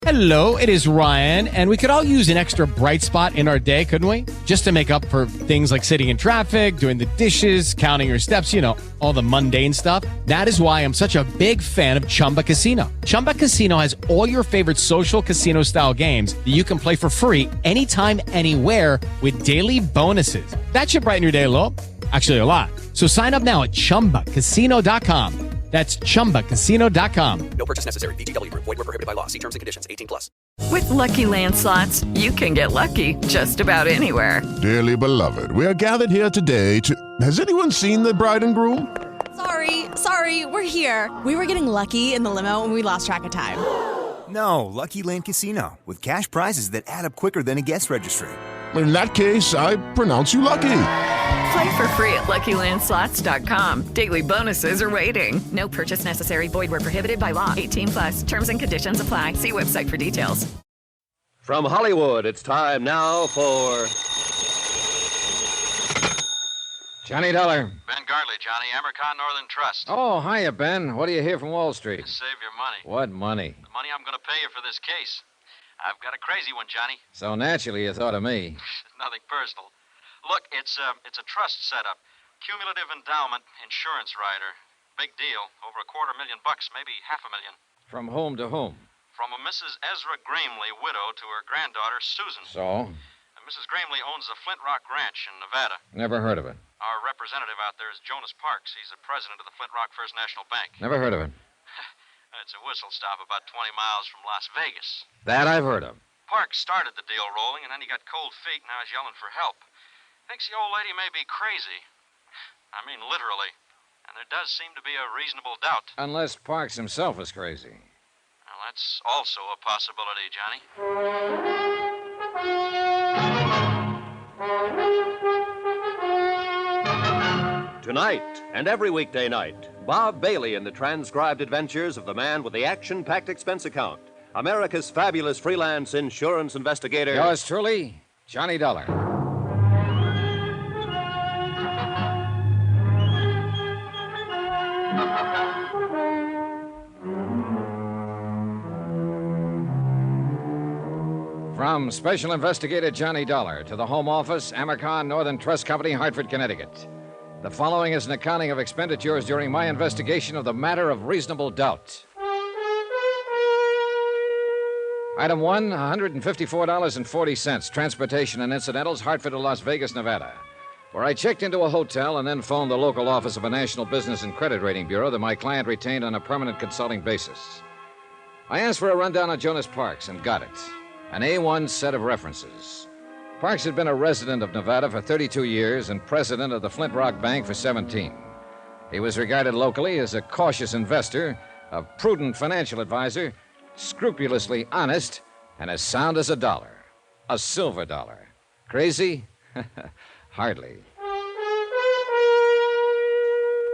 Hello, it is Ryan, and we could all use an extra bright spot in our day, couldn't we? Just to make up for things like sitting in traffic, doing the dishes, counting your steps, all the mundane stuff. That is why I'm such a big fan of Chumba Casino. Chumba Casino has all your favorite social casino-style games that you can play for free anytime, anywhere with daily bonuses. That should brighten your day a little. Actually, a lot. So sign up now at ChumbaCasino.com. That's ChumbaCasino.com. No purchase necessary. VGW Group. Void where prohibited by law. See terms and conditions. 18+. With Lucky Land Slots, you can get lucky just about anywhere. Dearly beloved, we are gathered here today to... Has anyone seen the bride and groom? Sorry, we're here. We were getting lucky in the limo and we lost track of time. No, Lucky Land Casino, with cash prizes that add up quicker than a guest registry. In that case, I pronounce you lucky. Play for free at LuckyLandSlots.com. Daily bonuses are waiting. No purchase necessary. Void where prohibited by law. 18+. Terms and conditions apply. See website for details. From Hollywood, it's time now for... Johnny Dollar. Ben Gartley, Johnny, Amercon Northern Trust. Oh, hiya, Ben. What do you hear from Wall Street? Save your money. What money? The money I'm going to pay you for this case. I've got a crazy one, Johnny. So naturally you thought of me. Nothing personal. Look, it's a trust setup. Cumulative endowment insurance rider. Big deal. Over $250,000, maybe $500,000. From whom to whom? From a Mrs. Ezra Gramley, widow, to her granddaughter, Susan. So? And Mrs. Gramley owns the Flint Rock Ranch in Nevada. Never heard of it. Our representative out there is Jonas Parks. He's the president of the Flint Rock First National Bank. Never heard of it. It's a whistle stop about 20 miles from Las Vegas. That I've heard of. Parks started the deal rolling, and then he got cold feet, and now he's yelling for help. Thinks the old lady may be crazy. I mean, literally. And there does seem to be a reasonable doubt. Unless Parks himself is crazy. Well, that's also a possibility, Johnny. Tonight and every weekday night, Bob Bailey in the transcribed adventures of the man with the action-packed expense account. America's fabulous freelance insurance investigator. Yours truly, Johnny Dollar. From Special Investigator Johnny Dollar to the Home Office, Amercon Northern Trust Company, Hartford, Connecticut. The following is an accounting of expenditures during my investigation of the matter of reasonable doubt. Item 1, $154.40, transportation and incidentals, Hartford to Las Vegas, Nevada, where I checked into a hotel and then phoned the local office of a National Business and Credit Rating Bureau that my client retained on a permanent consulting basis. I asked for a rundown on Jonas Parks and got it. An A1 set of references. Parks had been a resident of Nevada for 32 years and president of the Flint Rock Bank for 17. He was regarded locally as a cautious investor, a prudent financial advisor, scrupulously honest, and as sound as a dollar. A silver dollar. Crazy? Hardly.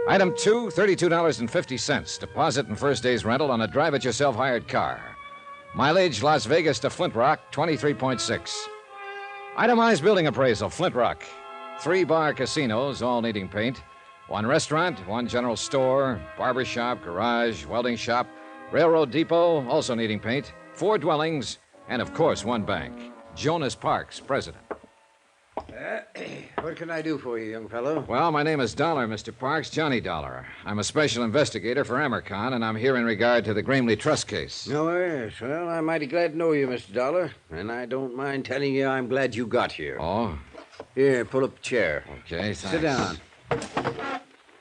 Item 2, $32.50. Deposit and first day's rental on a drive-it-yourself hired car. Mileage, Las Vegas to Flint Rock, 23.6. Itemized building appraisal, Flint Rock. 3 bar casinos, all needing paint. 1 restaurant, 1 general store, barber shop, garage, welding shop, railroad depot, also needing paint. 4 dwellings, and of course, 1 bank. Jonas Parks, president. What can I do for you, young fellow? Well, my name is Dollar, Mr. Parks, Johnny Dollar. I'm a special investigator for Amercon, and I'm here in regard to the Gramley Trust case. Oh, yes. Well, I'm mighty glad to know you, Mr. Dollar. And I don't mind telling you I'm glad you got here. Oh? Here, pull up a chair. Okay, thanks. Sit down.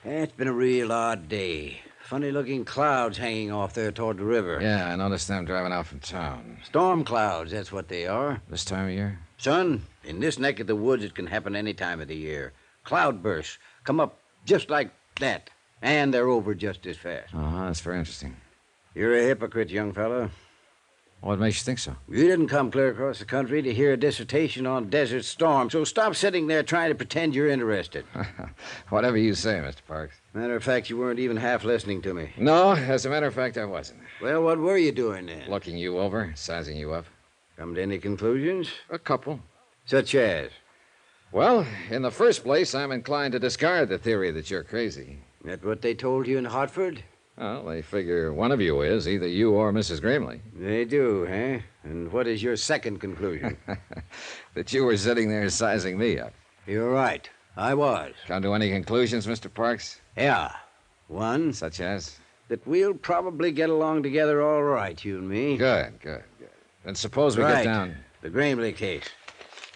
It's been a real odd day. Funny-looking clouds hanging off there toward the river. Yeah, I noticed them driving out from town. Storm clouds, that's what they are. This time of year? Son, in this neck of the woods, it can happen any time of the year. Cloudbursts come up just like that, and they're over just as fast. Uh-huh, that's very interesting. You're a hypocrite, young fellow. What makes you think so? You didn't come clear across the country to hear a dissertation on desert storms, so stop sitting there trying to pretend you're interested. Whatever you say, Mr. Parks. Matter of fact, you weren't even half listening to me. No, as a matter of fact, I wasn't. Well, what were you doing then? Looking you over, sizing you up. Come to any conclusions? A couple. Such as? Well, in the first place, I'm inclined to discard the theory that you're crazy. That what they told you in Hartford? Well, they figure one of you is, either you or Mrs. Grimley. They do, eh? And what is your second conclusion? That you were sitting there sizing me up. You're right. I was. Come to any conclusions, Mr. Parks? Yeah. One, Such as? that we'll probably get along together all right, you and me. Good. Then suppose we Right. get down... The Gramley case.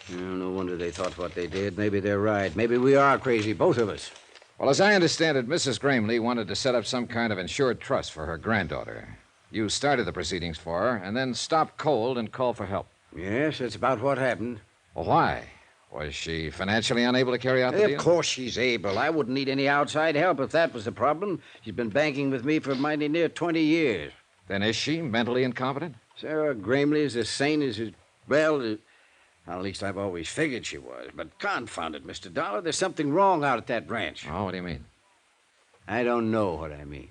No wonder they thought what they did. Maybe they're right. Maybe we are crazy, both of us. Well, as I understand it, Mrs. Grimley wanted to set up some kind of insured trust for her granddaughter. You started the proceedings for her, and then stopped cold and called for help. Yes, that's about what happened. Well, why? Was she financially unable to carry out the deal? Of course she's able. I wouldn't need any outside help if that was the problem. She's been banking with me for mighty near 20 years. Then is she mentally incompetent? Sarah Gramley is as sane as... Well, at least I've always figured she was. But confound it, Mr. Dollar, there's something wrong out at that ranch. Oh, what do you mean? I don't know what I mean.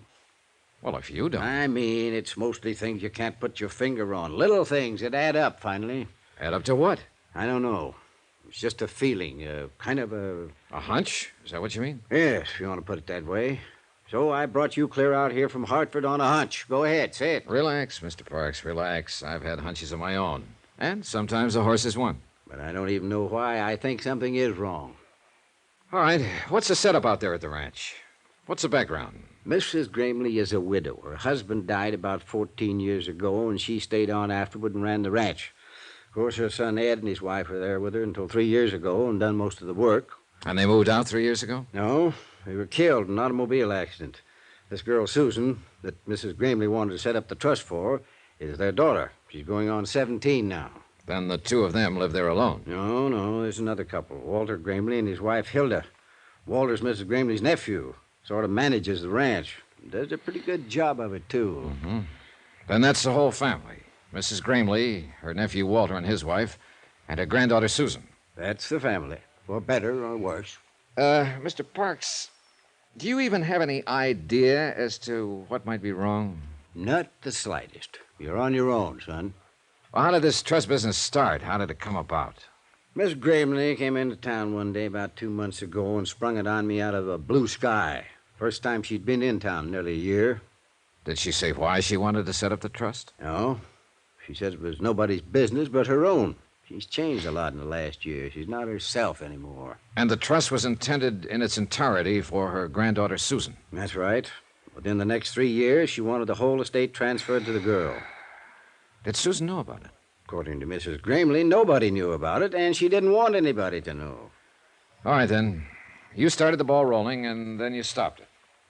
Well, if you don't... I mean, it's mostly things you can't put your finger on. Little things that add up, finally. Add up to what? I don't know. It's just a feeling, kind of a... A hunch? Is that what you mean? Yes, if you want to put it that way. So I brought you clear out here from Hartford on a hunch. Go ahead, say it. Relax, Mr. Parks, relax. I've had hunches of my own. And sometimes the horse is one. But I don't even know why I think something is wrong. All right, what's the setup out there at the ranch? What's the background? Mrs. Gramley is a widow. Her husband died about 14 years ago, and she stayed on afterward and ran the ranch. Of course, her son Ed and his wife were there with her until 3 years ago and done most of the work. And they moved out 3 years ago? No, they were killed in an automobile accident. This girl, Susan, that Mrs. Gramley wanted to set up the trust for, is their daughter. She's going on 17 now. Then the two of them live there alone. No, there's another couple, Walter Gramley and his wife, Hilda. Walter's Mrs. Gramley's nephew. Sort of manages the ranch. Does a pretty good job of it, too. Mm-hmm. Then that's the whole family. Mrs. Gramley, her nephew Walter and his wife, and her granddaughter Susan. That's the family, for better or worse. Mr. Parks, do you even have any idea as to what might be wrong? Not the slightest. You're on your own, son. Well, how did this trust business start? How did it come about? Miss Gramley came into town one day about 2 months ago and sprung it on me out of a blue sky. First time she'd been in town in nearly a year. Did she say why she wanted to set up the trust? No. She said it was nobody's business but her own. She's changed a lot in the last year. She's not herself anymore. And the trust was intended in its entirety for her granddaughter Susan. That's right. Within the next 3 years, she wanted the whole estate transferred to the girl. Did Susan know about it? According to Mrs. Gramley, nobody knew about it, and she didn't want anybody to know. All right, then. You started the ball rolling, and then you stopped it.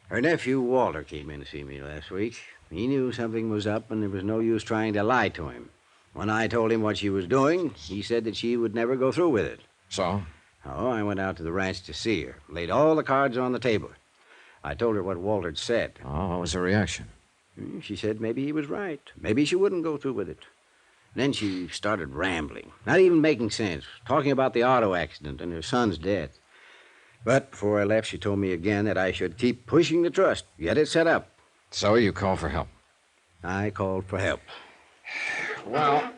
Her nephew, Walter, came in to see me last week. He knew something was up, and there was no use trying to lie to him. When I told him what she was doing, he said that she would never go through with it. So? Oh, I went out to the ranch to see her, laid all the cards on the table. I told her what Walter had said. Oh, what was her reaction? She said maybe he was right. Maybe she wouldn't go through with it. Then she started rambling, not even making sense, talking about the auto accident and her son's death. But before I left, she told me again that I should keep pushing the trust, get it set up. So you called for help? I called for help. Well,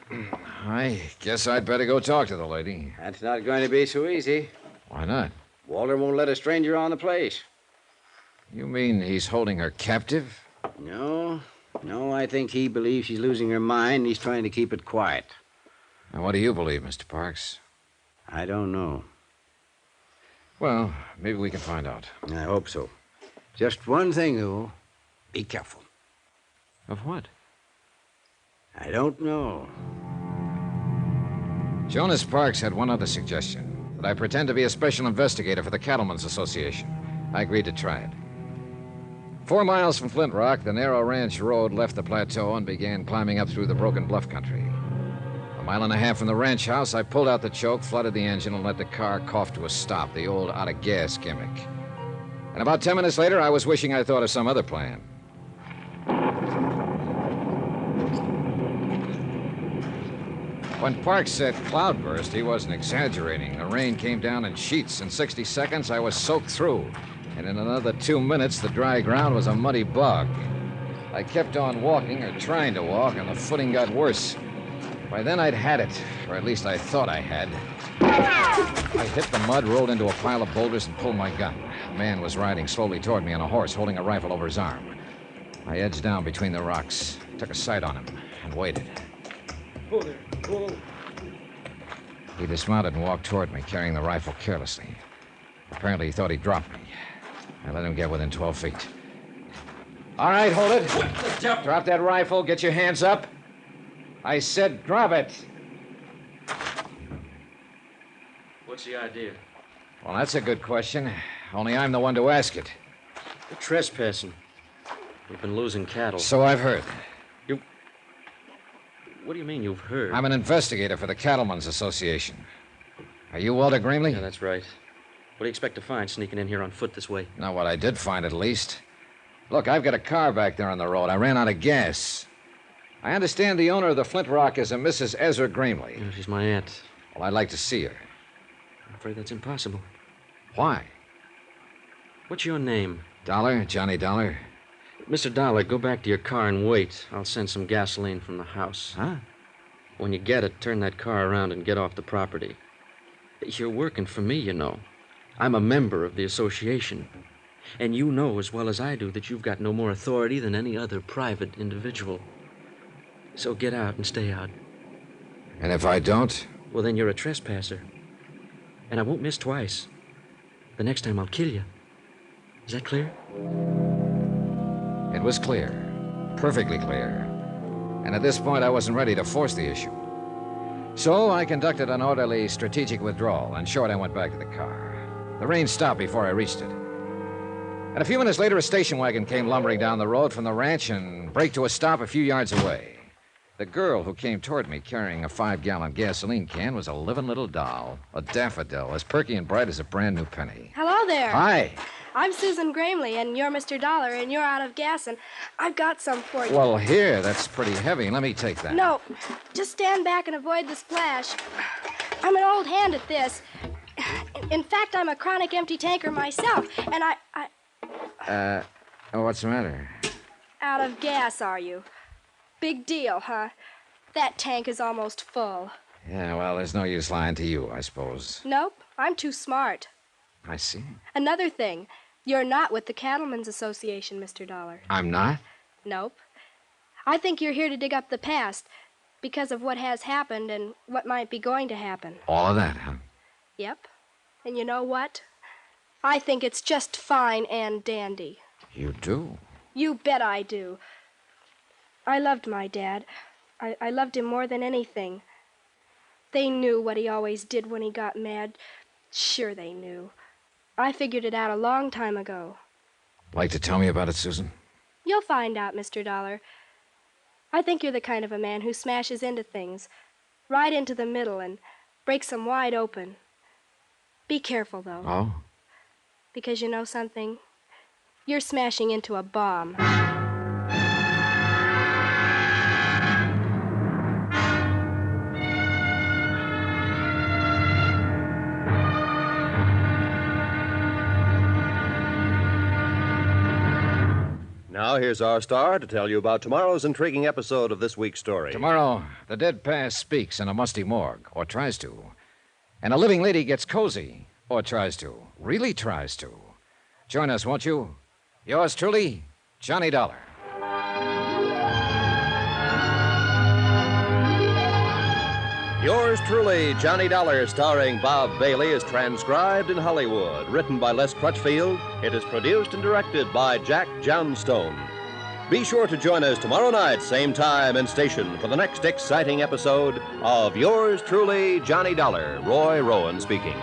I guess I'd better go talk to the lady. That's not going to be so easy. Why not? Walter won't let a stranger on the place. You mean he's holding her captive? No, I think he believes she's losing her mind and he's trying to keep it quiet. And what do you believe, Mr. Parks? I don't know. Well, maybe we can find out. I hope so. Just one thing, though. Be careful. Of what? I don't know. Jonas Parks had one other suggestion, that I pretend to be a special investigator for the Cattlemen's Association. I agreed to try it. 4 miles from Flint Rock, the narrow ranch road left the plateau and began climbing up through the broken bluff country. 1.5 miles from the ranch house, I pulled out the choke, flooded the engine, and let the car cough to a stop, the old out-of-gas gimmick. And about 10 minutes later, I was wishing I'd thought of some other plan. When Parks said cloudburst, he wasn't exaggerating. The rain came down in sheets. In 60 seconds, I was soaked through. And in another 2 minutes, the dry ground was a muddy bog. I kept on walking, or trying to walk, and the footing got worse. By then, I'd had it, or at least I thought I had. I hit the mud, rolled into a pile of boulders, and pulled my gun. A man was riding slowly toward me on a horse, holding a rifle over his arm. I edged down between the rocks, took a sight on him, and waited. Whoa there. Whoa. He dismounted and walked toward me, carrying the rifle carelessly. Apparently, he thought he'd dropped me. I let him get within 12 feet. All right, hold it. Drop that rifle. Get your hands up. I said drop it. What's the idea? Well, that's a good question. Only I'm the one to ask it. You're trespassing. We've been losing cattle. So I've heard. What do you mean you've heard? I'm an investigator for the Cattlemen's Association. Are you Walter Gramley? Yeah, that's right. What do you expect to find sneaking in here on foot this way? Not what I did find, at least. Look, I've got a car back there on the road. I ran out of gas. I understand the owner of the Flint Rock is a Mrs. Ezra Gramley. Yeah, she's my aunt. Well, I'd like to see her. I'm afraid that's impossible. Why? What's your name? Dollar, Johnny Dollar. Mr. Dollar, go back to your car and wait. I'll send some gasoline from the house. Huh? When you get it, turn that car around and get off the property. You're working for me, you know. I'm a member of the association. And you know as well as I do that you've got no more authority than any other private individual. So get out and stay out. And if I don't? Well, then you're a trespasser. And I won't miss twice. The next time I'll kill you. Is that clear? It was clear. Perfectly clear. And at this point, I wasn't ready to force the issue. So I conducted an orderly, strategic withdrawal, and short I went back to the car. The rain stopped before I reached it. And a few minutes later, a station wagon came lumbering down the road from the ranch and braked to a stop a few yards away. The girl who came toward me carrying a 5-gallon gasoline can was a living little doll, a daffodil, as perky and bright as a brand new penny. Hello there. Hi. I'm Susan Gramley, and you're Mr. Dollar, and you're out of gas, and I've got some for you. Well, here, that's pretty heavy. Let me take that. No, just stand back and avoid the splash. I'm an old hand at this. In fact, I'm a chronic empty tanker myself, and What's the matter? Out of gas, are you? Big deal, huh? That tank is almost full. Yeah, well, there's no use lying to you, I suppose. Nope, I'm too smart. I see. Another thing, you're not with the Cattlemen's Association, Mr. Dollar. I'm not? Nope. I think you're here to dig up the past because of what has happened and what might be going to happen. All of that, huh? Yep. And you know what? I think it's just fine and dandy. You do? You bet I do. I loved my dad. I loved him more than anything. They knew what he always did when he got mad. Sure they knew. I figured it out a long time ago. Like to tell me about it, Susan? You'll find out, Mr. Dollar. I think you're the kind of a man who smashes into things, right into the middle, and breaks them wide open. Be careful, though. Oh? Because you know something? You're smashing into a bomb. Now, here's our star to tell you about tomorrow's intriguing episode of this week's story. Tomorrow, the dead past speaks in a musty morgue, or tries to. And a living lady gets cozy, or tries to. Really tries to. Join us, won't you? Yours truly, Johnny Dollar. Yours truly, Johnny Dollar, starring Bob Bailey, is transcribed in Hollywood. Written by Les Crutchfield, it is produced and directed by Jack Johnstone. Be sure to join us tomorrow night, same time and station, for the next exciting episode of Yours truly, Johnny Dollar. Roy Rowan speaking.